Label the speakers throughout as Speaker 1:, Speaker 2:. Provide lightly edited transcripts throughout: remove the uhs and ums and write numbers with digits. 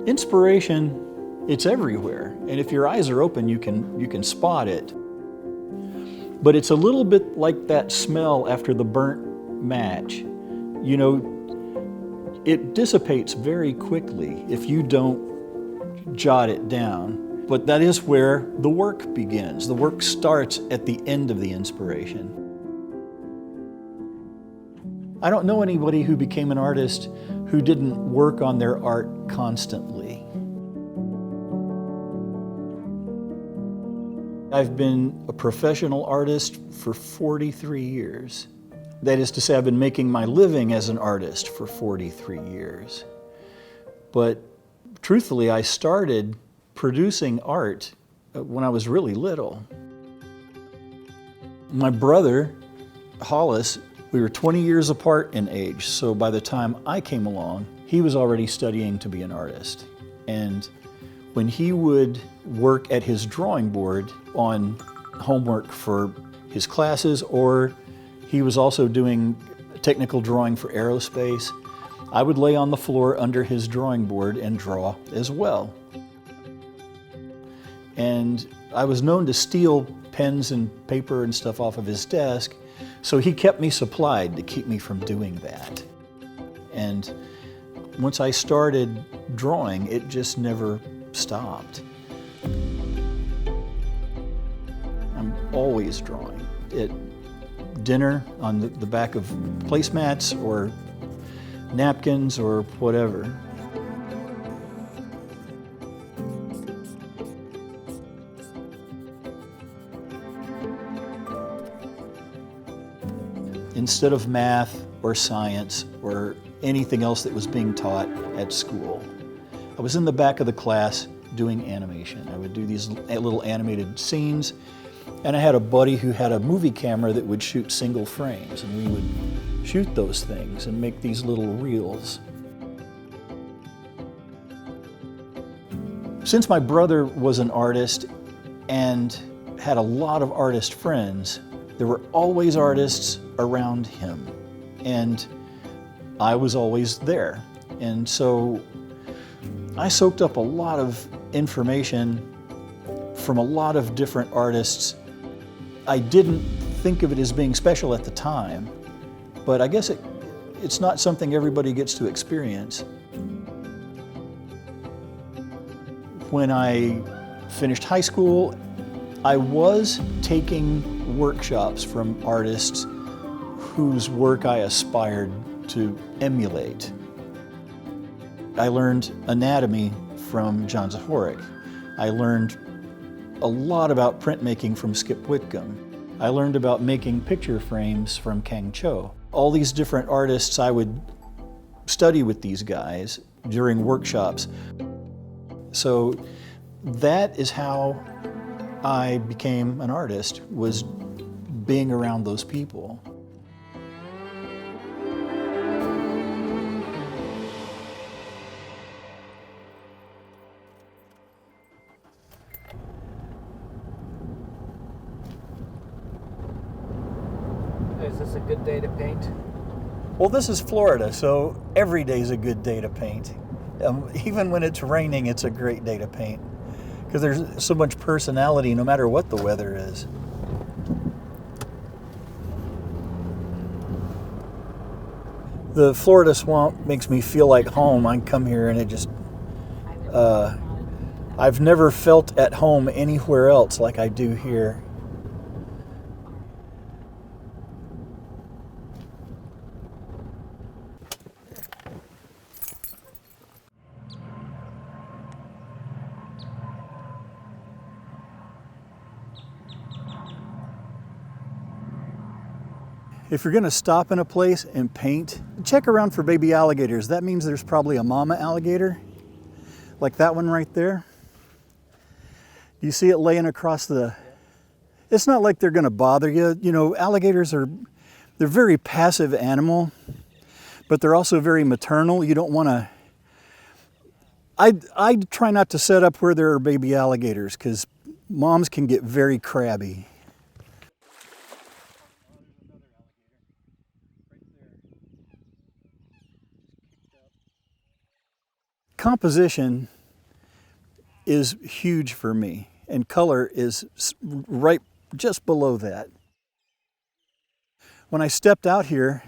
Speaker 1: Inspiration, it's everywhere, and if your eyes are open, you can spot it. But it's a little bit like that smell after the burnt match. You know, it dissipates very quickly if you don't jot it down. But that is where the work begins. The work starts at the end of the inspiration. I don't know anybody who became an artist who didn't work on their art constantly. I've been a professional artist for 43 years. That is to say, I've been making my living as an artist for 43 years. But truthfully, I started producing art when I was really little. My brother, Hollis, we were 20 years apart in age, so by the time I came along, he was already studying to be an artist. And when he would work at his drawing board on homework for his classes, or he was also doing technical drawing for aerospace, I would lay on the floor under his drawing board and draw as well. And I was known to steal pens and paper and stuff off of his desk, so he kept me supplied to keep me from doing that. And once I started drawing, it just never stopped. I'm always drawing. At dinner, on the back of placemats or napkins or whatever. Instead of math or science or anything else that was being taught at school, I was in the back of the class doing animation. I would do these little animated scenes, and I had a buddy who had a movie camera that would shoot single frames, and we would shoot those things and make these little reels. Since my brother was an artist and had a lot of artist friends, there were always artists around him, and I was always there. And so I soaked up a lot of information from a lot of different artists. I didn't think of it as being special at the time, but I guess it's not something everybody gets to experience. When I finished high school, I was taking workshops from artists whose work I aspired to emulate. I learned anatomy from John Zahorik. I learned a lot about printmaking from Skip Whitcomb. I learned about making picture frames from Kang Cho. All these different artists, I would study with these guys during workshops. So that is how I became an artist, was being around those people.
Speaker 2: Is this a good day to paint?
Speaker 1: Well, this is Florida, so every day's a good day to paint. Even when it's raining, it's a great day to paint, because there's so much personality no matter what the weather is. The Florida swamp makes me feel like home. I come here and it just, I've never felt at home anywhere else like I do here. If you're going to stop in a place and paint, check around for baby alligators. That means there's probably a mama alligator, like that one right there. Do you see it laying across the... It's not like they're going to bother you. You know, alligators they're very passive animal, but they're also very maternal. You don't want to... I try not to set up where there are baby alligators, because moms can get very crabby. Composition is huge for me, and color is right just below that. When I stepped out here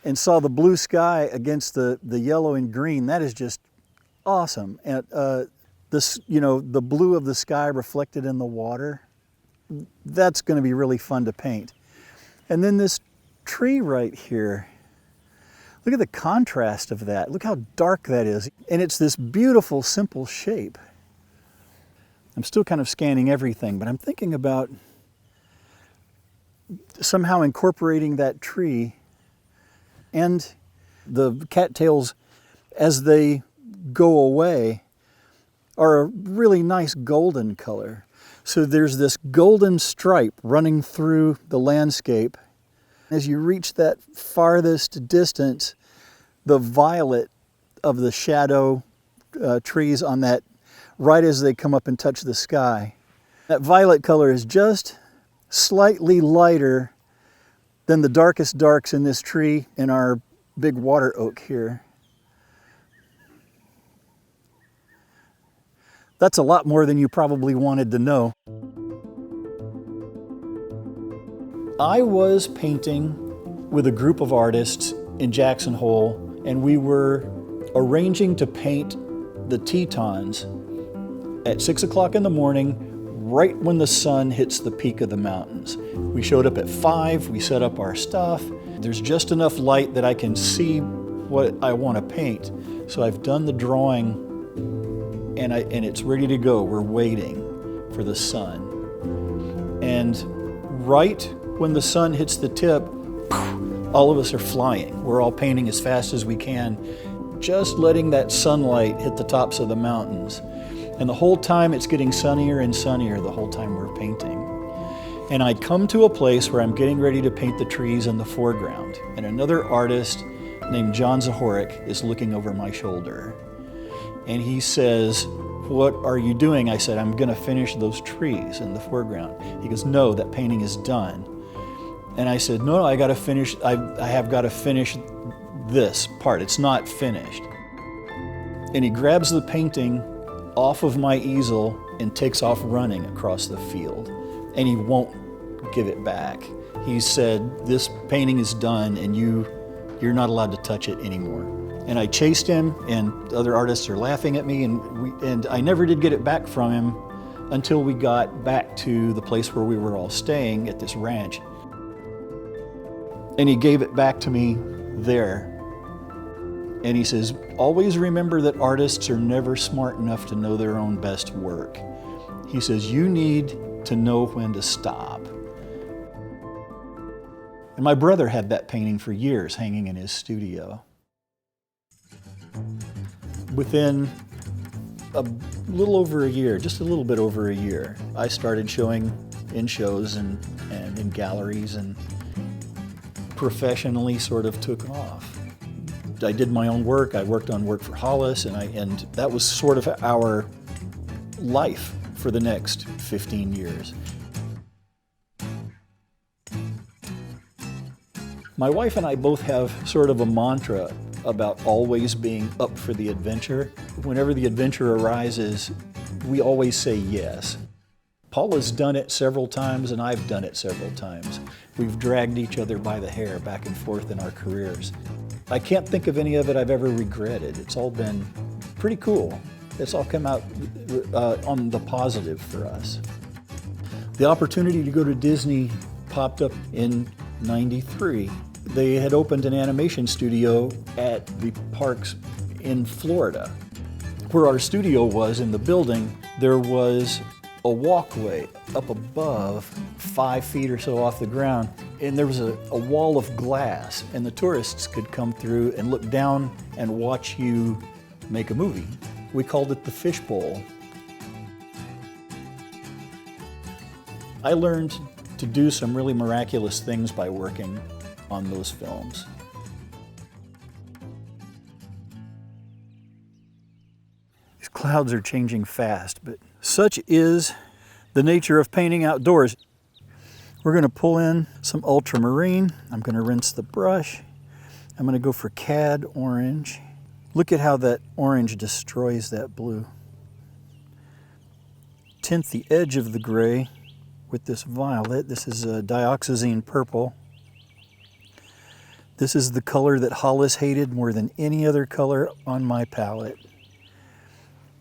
Speaker 1: and saw the blue sky against the yellow and green, that is just awesome. And this, the blue of the sky reflected in the water, that's going to be really fun to paint. And then this tree right here, look at the contrast of that. Look how dark that is. And it's this beautiful, simple shape. I'm still kind of scanning everything, but I'm thinking about somehow incorporating that tree and the cattails as they go away are a really nice golden color. So there's this golden stripe running through the landscape. As you reach that farthest distance, the violet of the shadow trees on that, right as they come up and touch the sky. That violet color is just slightly lighter than the darkest darks in this tree in our big water oak here. That's a lot more than you probably wanted to know. I was painting with a group of artists in Jackson Hole, and we were arranging to paint the Tetons at 6 o'clock in the morning, right when the sun hits the peak of the mountains. We showed up at 5, we set up our stuff. There's just enough light that I can see what I want to paint. So I've done the drawing and it's ready to go. We're waiting for the sun. And right when the sun hits the tip, all of us are flying. We're all painting as fast as we can, just letting that sunlight hit the tops of the mountains. And the whole time it's getting sunnier and sunnier the whole time we're painting. And I come to a place where I'm getting ready to paint the trees in the foreground. And another artist named John Zahorik is looking over my shoulder. And he says, "What are you doing?" I said, "I'm gonna finish those trees in the foreground." He goes, "No, that painting is done." And I said, "No, I gotta finish, I have gotta finish this part. It's not finished." And he grabs the painting off of my easel and takes off running across the field. And he won't give it back. He said, "This painting is done and you're not allowed to touch it anymore." And I chased him, and other artists are laughing at me, and I never did get it back from him until we got back to the place where we were all staying at this ranch. And he gave it back to me there. And he says, "Always remember that artists are never smart enough to know their own best work." He says, "You need to know when to stop." And my brother had that painting for years hanging in his studio. Within a little over a year, just a little bit over a year, I started showing in shows and in galleries, and professionally sort of took off. I did my own work. I worked on work for Hollis, and that was sort of our life for the next 15 years. My wife and I both have sort of a mantra about always being up for the adventure. Whenever the adventure arises, we always say yes. Paula's done it several times, and I've done it several times. We've dragged each other by the hair back and forth in our careers. I can't think of any of it I've ever regretted. It's all been pretty cool. It's all come out on the positive for us. The opportunity to go to Disney popped up in '93. They had opened an animation studio at the parks in Florida. Where our studio was in the building, there was a walkway up above 5 feet or so off the ground, and there was a wall of glass, and the tourists could come through and look down and watch you make a movie. We called it the Fishbowl. I learned to do some really miraculous things by working on those films. These clouds are changing fast, but such is the nature of painting outdoors. We're going to pull in some ultramarine. I'm going to rinse the brush. I'm going to go for cad orange. Look at how that orange destroys that blue. tint the edge of the gray with this violet. This is dioxazine purple. This is the color that Hollis hated more than any other color on my palette.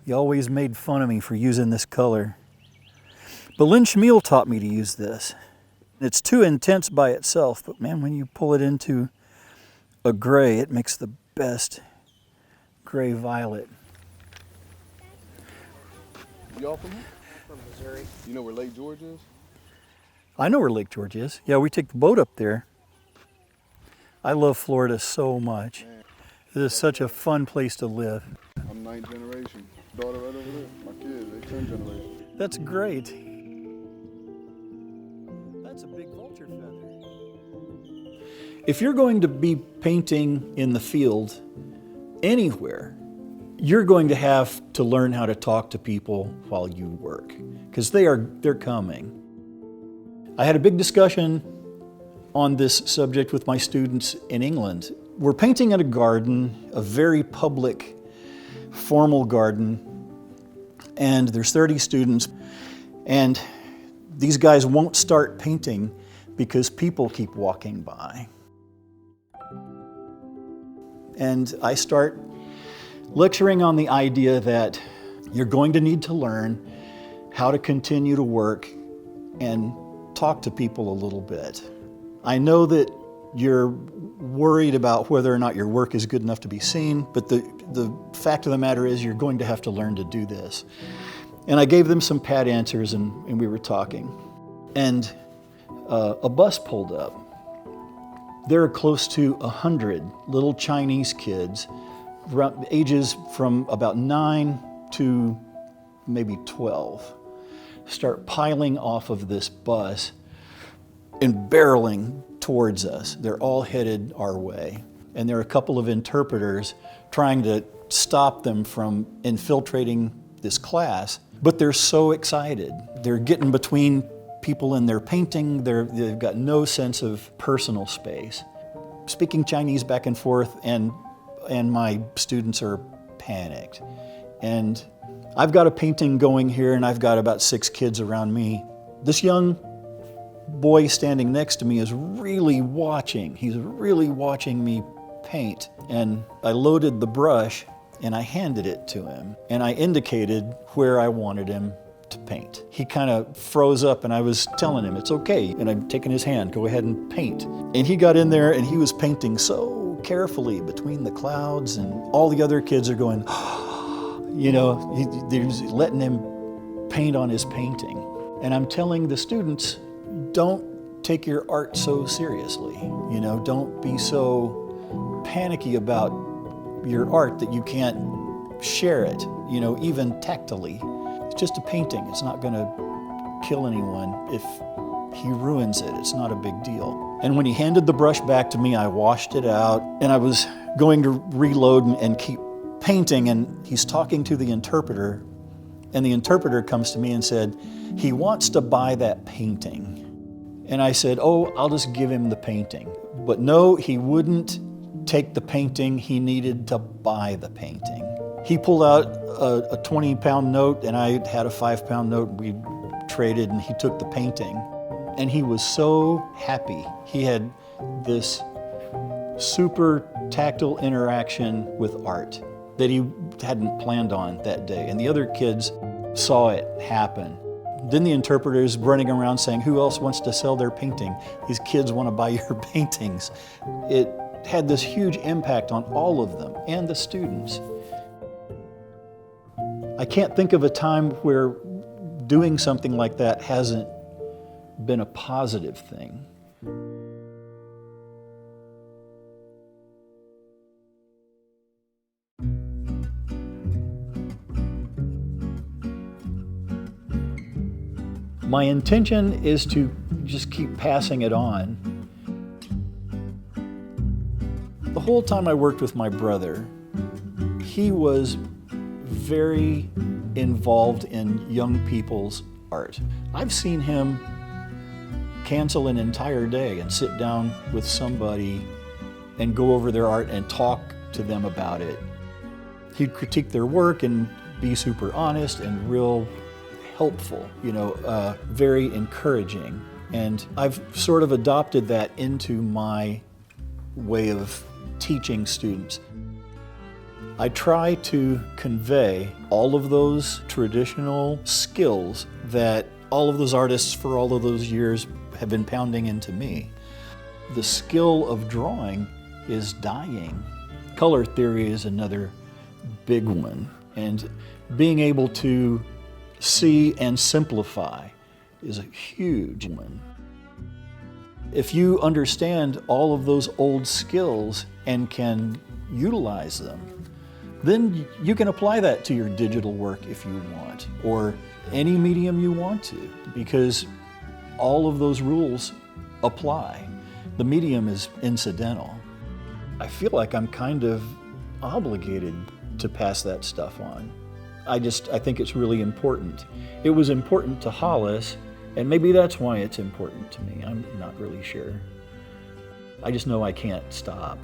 Speaker 1: He always made fun of me for using this color. But Lynn Schmiel taught me to use this. It's too intense by itself, but man, when you pull it into a gray, it makes the best gray violet.
Speaker 3: Y'all from here?
Speaker 2: From Missouri.
Speaker 3: You know where Lake George is?
Speaker 1: I know where Lake George is. Yeah, we take the boat up there. I love Florida so much.
Speaker 3: Man.
Speaker 1: It is such a fun place to live.
Speaker 3: I'm 9th generation. Daughter right over there. My kids, they 10th generation.
Speaker 1: That's great. That's a big vulture feather. If you're going to be painting in the field anywhere, you're going to have to learn how to talk to people while you work, because they're coming. I had a big discussion on this subject with my students in England. We're painting in a garden, a very public, formal garden, and there's 30 students, and these guys won't start painting because people keep walking by. And I start lecturing on the idea that you're going to need to learn how to continue to work and talk to people a little bit. I know that you're worried about whether or not your work is good enough to be seen, but the fact of the matter is you're going to have to learn to do this. And I gave them some pat answers, and we were talking. And a bus pulled up. There are close to 100 little Chinese kids, ages from about 9 to maybe 12, start piling off of this bus and barreling towards us. They're all headed our way. And there are a couple of interpreters trying to stop them from infiltrating this class, but they're so excited. They're getting between people in their painting. They've got no sense of personal space. Speaking Chinese back and forth, and my students are panicked. And I've got a painting going here, and I've got about 6 kids around me. This young boy standing next to me is really watching. He's really watching me paint. And I loaded the brush and I handed it to him. And I indicated where I wanted him to paint. He kind of froze up, and I was telling him it's okay. And I'm taking his hand, go ahead and paint. And he got in there and he was painting so carefully between the clouds, and all the other kids are going, you know, they're just letting him paint on his painting. And I'm telling the students, don't take your art so seriously. You know, don't be so panicky about your art that you can't share it, you know, even tactily. It's just a painting. It's not going to kill anyone. If he ruins it, it's not a big deal. And when he handed the brush back to me, I washed it out, and I was going to reload and keep painting, and he's talking to the interpreter, and the interpreter comes to me and said, he wants to buy that painting. And I said, oh, I'll just give him the painting. But no, he wouldn't take the painting. He needed to buy the painting. He pulled out a 20-pound note, and I had a 5-pound note. We traded, and he took the painting. And he was so happy. He had this super tactile interaction with art that he hadn't planned on that day. And the other kids saw it happen. Then the interpreter's running around saying, who else wants to sell their painting? These kids want to buy your paintings. It had this huge impact on all of them and the students. I can't think of a time where doing something like that hasn't been a positive thing. My intention is to just keep passing it on. The whole time I worked with my brother, he was very involved in young people's art. I've seen him cancel an entire day and sit down with somebody and go over their art and talk to them about it. He'd critique their work and be super honest and real helpful, very encouraging. And I've sort of adopted that into my way of teaching students. I try to convey all of those traditional skills that all of those artists for all of those years have been pounding into me. The skill of drawing is dying. Color theory is another big one. And being able to see and simplify is a huge one. If you understand all of those old skills and can utilize them, then you can apply that to your digital work if you want, or any medium you want to, because all of those rules apply. The medium is incidental. I feel like I'm kind of obligated to pass that stuff on. I think it's really important. It was important to Hollis, and maybe that's why it's important to me. I'm not really sure. I just know I can't stop.